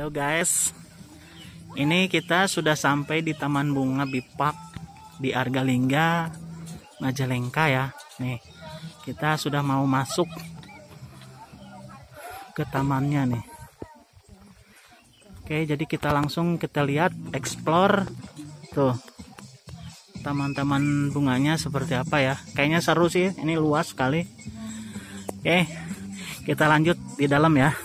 Halo guys, ini kita sudah sampai di Taman Bunga Bipak di Argalingga, Majalengka ya. Nih, kita sudah mau masuk ke tamannya nih. Oke, jadi kita langsung lihat, explore tuh taman-taman bunganya seperti apa ya. Kayaknya seru sih, ini luas sekali. Oke, kita lanjut di dalam ya.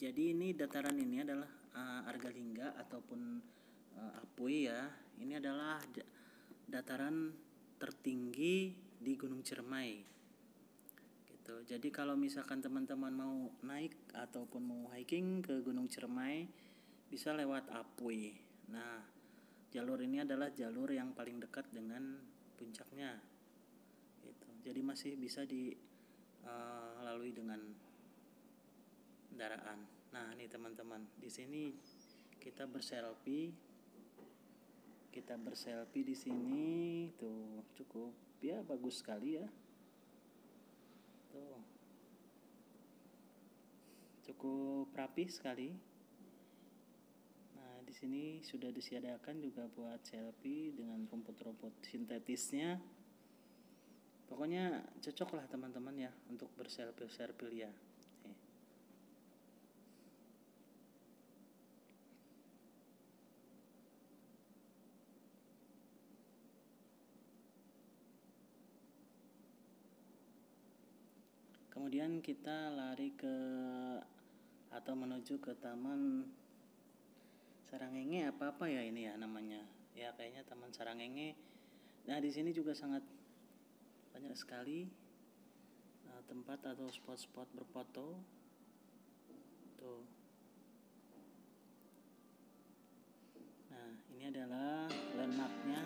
Jadi ini dataran ini adalah Argalingga ataupun Apui ya. Ini adalah dataran tertinggi di Gunung Ciremai. Gitu. Jadi kalau misalkan teman-teman mau naik ataupun mau hiking ke Gunung Ciremai bisa lewat Apui. Nah, jalur ini adalah jalur yang paling dekat dengan puncaknya. Gitu. Jadi masih bisa dilalui dengan kendaraan. Nah, ini teman-teman, di sini kita berselfie di sini tuh, cukup ya, bagus sekali ya. Tuh. Cukup rapi sekali. Nah, di sini sudah disediakan juga buat selfie dengan rumput-rumput sintetisnya. Pokoknya cocok lah teman-teman ya untuk berselfie ya. Kemudian kita lari atau menuju ke Taman Sarangenge, apa ya ini ya namanya. Ya kayaknya Taman Sarangenge. Nah, di sini juga sangat banyak sekali tempat atau spot-spot berfoto. Tuh. Ini adalah landmarknya.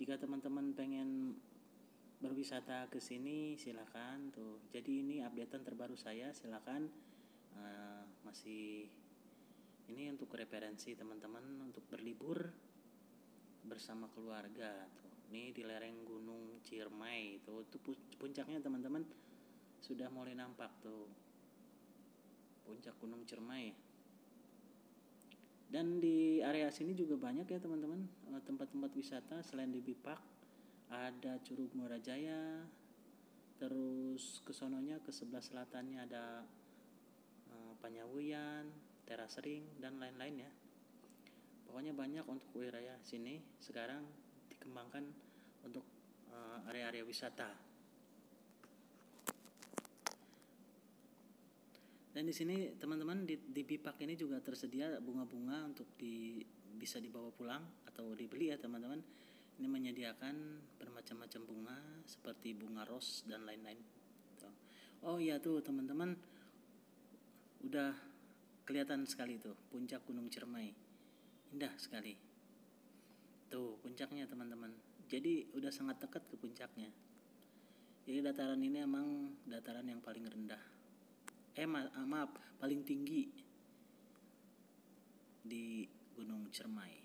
Jika teman-teman pengen berwisata ke sini silakan tuh. Jadi ini updatean terbaru saya, silakan masih ini untuk referensi teman-teman untuk berlibur bersama keluarga tuh. Ini di lereng Gunung Ciremai tuh, itu puncaknya teman-teman sudah mulai nampak tuh. Puncak Gunung Ciremai. Dan di area sini juga banyak ya teman-teman tempat-tempat wisata selain di Bipak. Ada Curug Muara Jaya, terus ke sononya ke sebelah selatannya ada Panyawuyan, Teras Ring dan lain-lain ya. Pokoknya banyak untuk wilayah sini sekarang dikembangkan untuk area-area wisata. Dan di sini teman-teman di Bipak ini juga tersedia bunga-bunga untuk bisa dibawa pulang atau dibeli ya teman-teman. Ini menyediakan bermacam-macam bunga seperti bunga ros dan lain-lain. Oh iya tuh teman-teman, udah kelihatan sekali tuh puncak Gunung Ciremai. Indah sekali. Tuh puncaknya teman-teman. Jadi udah sangat dekat ke puncaknya. Jadi dataran ini emang dataran yang paling rendah. Maaf, paling tinggi di Gunung Ciremai.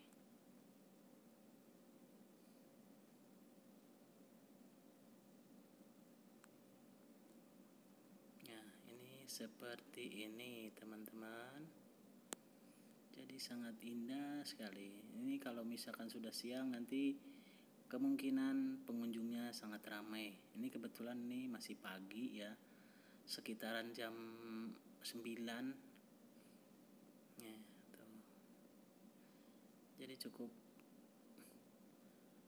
Nah, ini seperti ini teman-teman. Jadi sangat indah sekali. Ini kalau misalkan sudah siang nanti kemungkinan pengunjungnya sangat ramai. Ini kebetulan ini masih pagi ya. Sekitaran jam 9 ya, tuh. Jadi cukup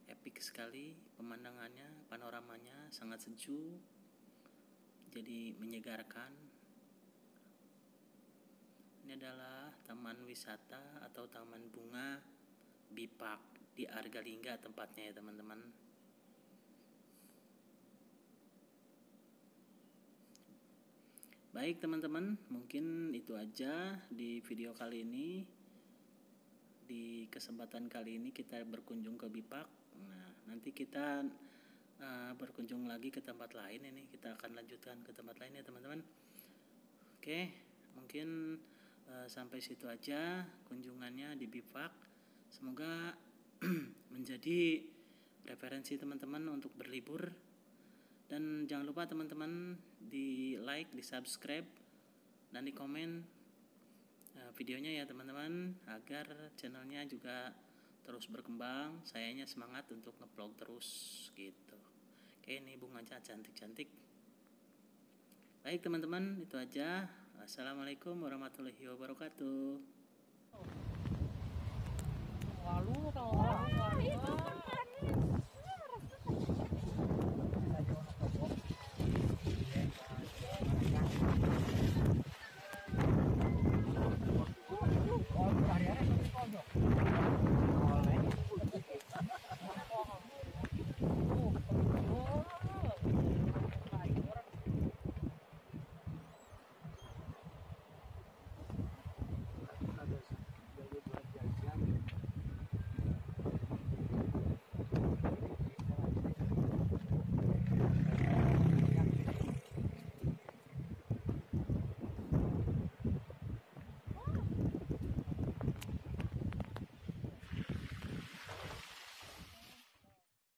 epic sekali pemandangannya, panoramanya sangat sejuk, jadi menyegarkan. Ini adalah taman wisata atau taman bunga Bipak di Argalingga tempatnya ya teman-teman. Baik teman-teman, mungkin itu aja di video kali ini. Di kesempatan kali ini kita berkunjung ke Bipak. Nah, nanti kita berkunjung lagi ke tempat lain. Ini kita akan lanjutkan ke tempat lain ya teman-teman. Oke, mungkin sampai situ aja kunjungannya di Bipak. Semoga menjadi referensi teman-teman untuk berlibur. Dan jangan lupa teman-teman di like, di subscribe, dan di komen videonya ya teman-teman, agar channelnya juga terus berkembang. Sayanya semangat untuk nge-vlog terus gitu. Oke, ini bunganya cantik-cantik. Baik teman-teman, itu aja. Assalamualaikum warahmatullahi wabarakatuh.